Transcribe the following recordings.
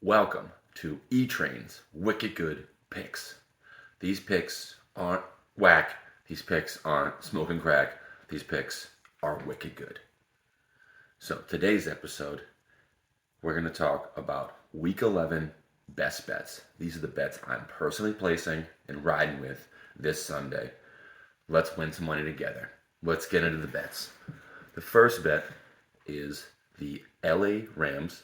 Welcome to E-Train's Wicked Good Picks. These picks aren't whack. These picks aren't smoking crack. These picks are wicked good. So today's episode, we're going to talk about Week 11 best bets. These are the bets I'm personally placing and riding with this Sunday. Let's win some money together. Let's get into the bets. The first bet is the LA Rams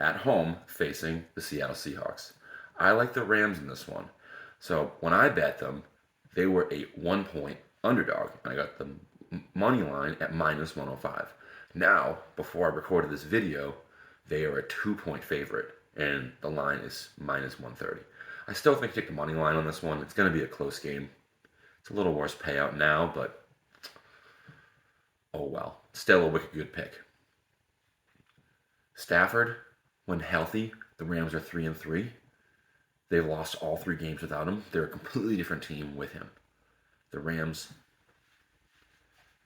at home facing the Seattle Seahawks. I like the Rams in this one. So when I bet them, they were a 1-point underdog, and I got the money line at minus 105. Now, before I recorded this video, they are a 2-point favorite, and the line is minus 130. I still think take the money line on this one. It's going to be a close game. It's a little worse payout now, but oh well. Still a wicked good pick. Stafford, when healthy, the Rams are 3-3. They've lost all 3 games without him. They're a completely different team with him. The Rams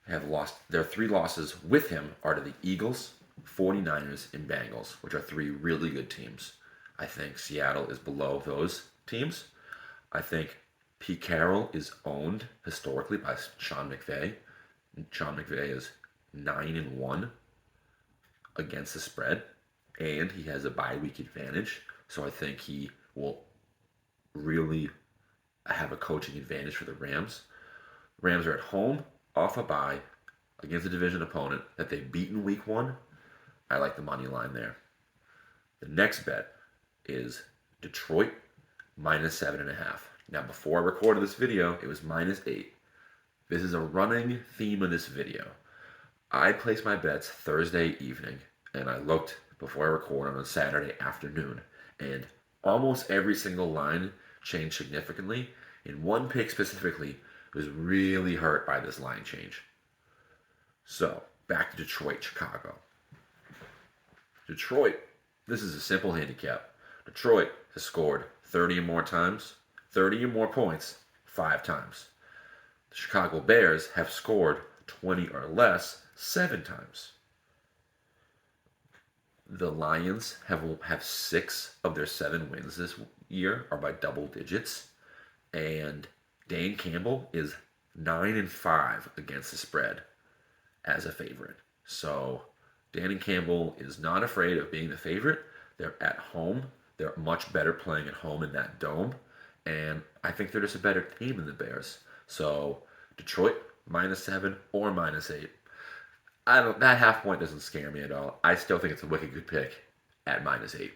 have lost. Their 3 losses with him are to the Eagles, 49ers, and Bengals, which are 3 really good teams. I think Seattle is below those teams. I think Pete Carroll is owned historically by Sean McVay. Sean McVay is 9-1 against the spread, and he has a bye week advantage. So I think he will really have a coaching advantage for the Rams. Rams are at home, off a bye, against a division opponent that they beat in week 1. I like the money line there. The next bet is Detroit minus 7.5. Now, before I recorded this video, it was minus 8. This is a running theme of this video. I place my bets Thursday evening, and I looked before I recorded on Saturday afternoon, and almost every single line changed significantly. And one pick specifically was really hurt by this line change. So, back to Detroit, Chicago. Detroit, this is a simple handicap. Detroit has scored 30 or more times, 30 or more points, 5 times. The Chicago Bears have scored 20 or less 7 times. The Lions have 6 of their 7 wins this year are by double digits. And Dan Campbell is 9-5 against the spread as a favorite. So Dan Campbell is not afraid of being the favorite. They're at home. They're much better playing at home in that dome. And I think they're just a better team than the Bears. So Detroit, minus 7 or minus 8. That half point doesn't scare me at all. I still think it's a wicked good pick at minus 8.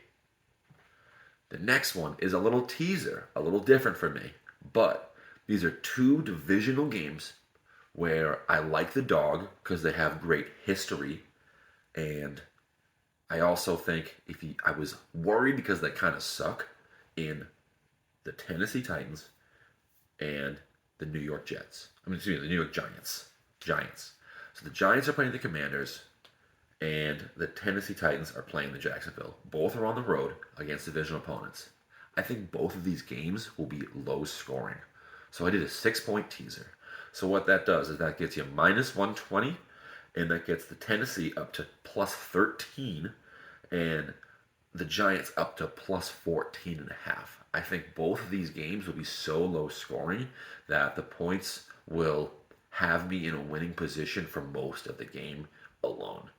The next one is a little teaser, a little different for me. But these are 2 divisional games where I like the dog because they have great history. And I also think I was worried because they kind of suck in the Tennessee Titans and the New York Jets. The New York Giants. So the Giants are playing the Commanders, and the Tennessee Titans are playing the Jacksonville. Both are on the road against divisional opponents. I think both of these games will be low scoring. So I did a 6-point teaser. So what that does is that gets you minus 120, and that gets the Tennessee up to plus 13, and the Giants up to plus 14.5. I think both of these games will be so low scoring that the points will have me in a winning position for most of the game alone.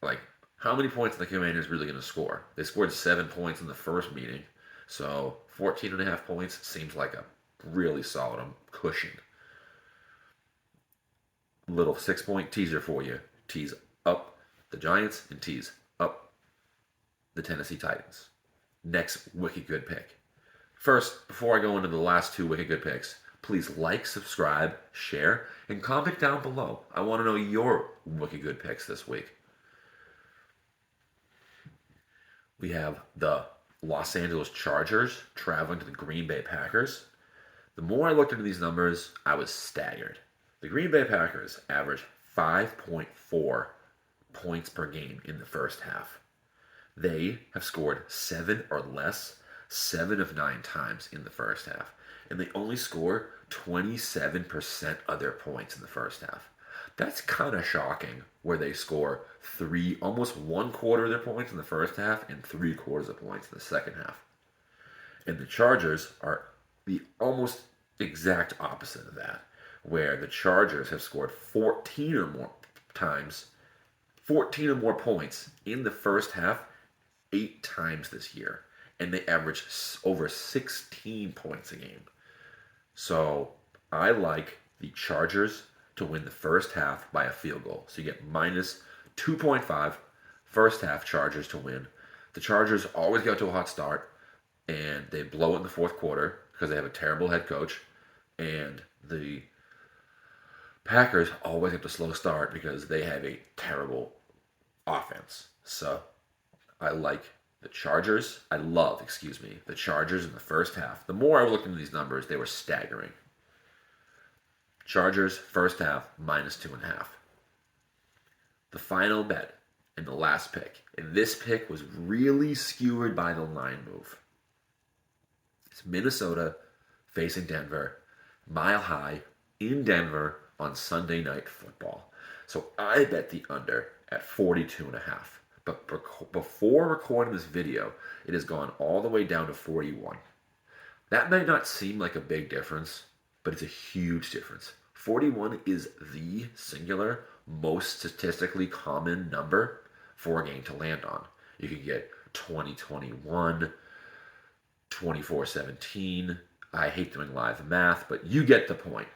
Like, how many points are the Commanders really going to score? They scored 7 points in the first meeting, so 14.5 points seems like a really solid cushion. Little 6-point teaser for you. Tease up the Giants and tease up the Tennessee Titans. Next wicked good pick. First, before I go into the last 2 wicked good picks, please like, subscribe, share, and comment down below. I want to know your wicked good picks this week. We have the Los Angeles Chargers traveling to the Green Bay Packers. The more I looked into these numbers, I was staggered. The Green Bay Packers average 5.4 points per game in the first half. They have scored 7 or less 7 of 9 times in the first half. And they only score 27% of their points in the first half. That's kind of shocking where they score almost one quarter of their points in the first half and three quarters of points in the second half. And the Chargers are the almost exact opposite of that, where the Chargers have scored 14 or more times, 14 or more points in the first half 8 times this year. And they average over 16 points a game. So I like the Chargers to win the first half by a field goal. So you get minus 2.5 first half Chargers to win. The Chargers always get to a hot start and they blow it in the fourth quarter because they have a terrible head coach. And the Packers always have to slow start because they have a terrible offense. So I like the Chargers. The Chargers in the first half. The more I looked into these numbers, they were staggering. Chargers, first half, minus 2.5. The final bet and the last pick. And this pick was really skewered by the line move. It's Minnesota facing Denver, Mile High in Denver on Sunday Night Football. So I bet the under at 42.5. But before recording this video, it has gone all the way down to 41. That may not seem like a big difference, but it's a huge difference. 41 is the singular most statistically common number for a game to land on. You can get 2021, 24-17. I hate doing live math, but you get the point.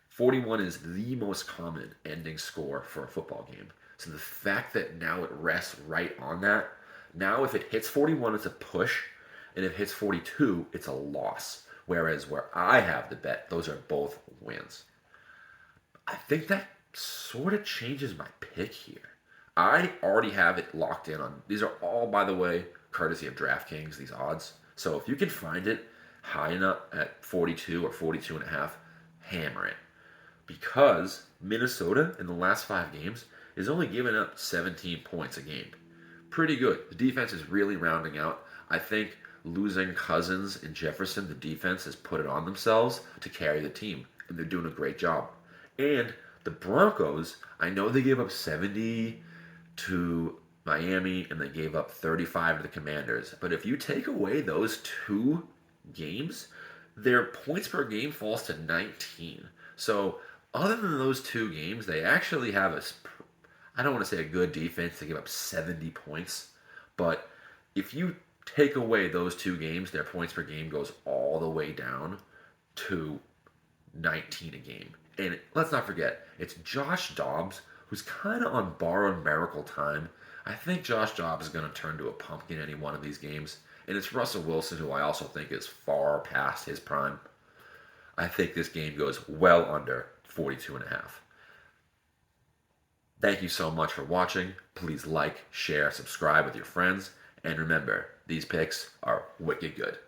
41 is the most common ending score for a football game. So the fact that now it rests right on that, now if it hits 41, it's a push, and if it hits 42, it's a loss. Whereas where I have the bet, those are both wins. I think that sort of changes my pick here. I already have it locked in on, these are all, by the way, courtesy of DraftKings, these odds. So if you can find it high enough at 42 or 42.5, hammer it. Because Minnesota in the last 5 games is only giving up 17 points a game. Pretty good. The defense is really rounding out. I think losing Cousins and Jefferson, the defense has put it on themselves to carry the team, and they're doing a great job. And the Broncos, I know they gave up 70 to Miami and they gave up 35 to the Commanders, but if you take away those 2 games, their points per game falls to 19. So other than those 2 games, they actually have I don't want to say a good defense to give up 70 points, but if you take away those 2 games, their points per game goes all the way down to 19 a game. And let's not forget, it's Josh Dobbs, who's kind of on borrowed miracle time. I think Josh Dobbs is going to turn to a pumpkin any one of these games. And it's Russell Wilson, who I also think is far past his prime. I think this game goes well under 42.5. Thank you so much for watching. Please like, share, subscribe with your friends. And remember, these picks are wicked good.